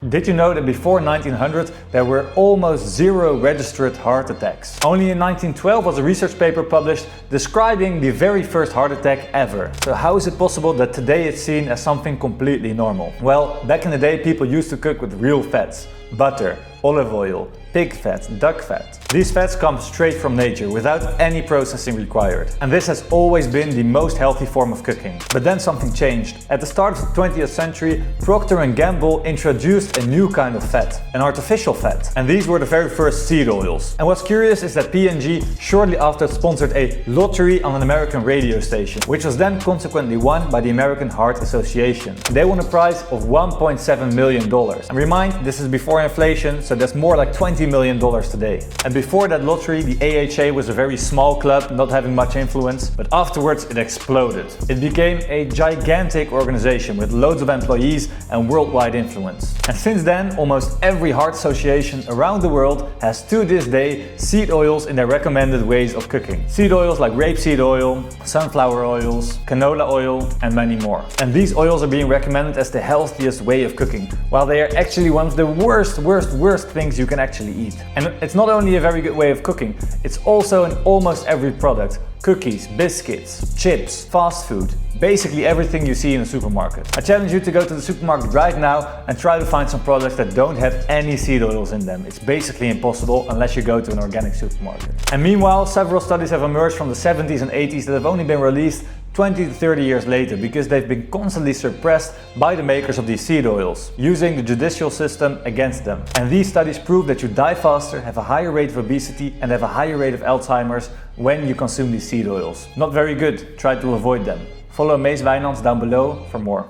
Did you know that before 1900 there were almost 0 registered heart attacks? Only in 1912 was a research paper published describing the very first heart attack ever. So how is it possible that today it's seen as something completely normal? Well, back in the day people used to cook with real fats. Butter, olive oil, pig fat, duck fat. These fats come straight from nature without any processing required. And this has always been the most healthy form of cooking. But then something changed. At the start of the 20th century, Procter & Gamble introduced a new kind of fat, an artificial fat. And these were the very first seed oils. And what's curious is that P&G shortly after sponsored a lottery on an American radio station, which was then consequently won by the American Heart Association. They won a prize of $1.7 million. And remind, this is before inflation, so that's more like $20 million today. And before that lottery, the AHA was a very small club, not having much influence, but afterwards it exploded. It became a gigantic organization with loads of employees and worldwide influence. And since then, almost every heart association around the world has to this day seed oils in their recommended ways of cooking. Seed oils like rapeseed oil, sunflower oils, canola oil, and many more. And these oils are being recommended as the healthiest way of cooking, while they are actually one of the worst things you can actually eat. And it's not only a very good way of cooking, it's also in almost every product. Cookies, biscuits, chips, fast food, basically everything you see in a supermarket. I challenge you to go to the supermarket right now and try to find some products that don't have any seed oils in them. It's basically impossible unless you go to an organic supermarket. And meanwhile, several studies have emerged from the 70s and 80s that have only been released 20 to 30 years later because they've been constantly suppressed by the makers of these seed oils, using the judicial system against them. And these studies prove that you die faster, have a higher rate of obesity and have a higher rate of Alzheimer's when you consume these seed oils. Not very good, try to avoid them. Follow Mees Wijnands down below for more.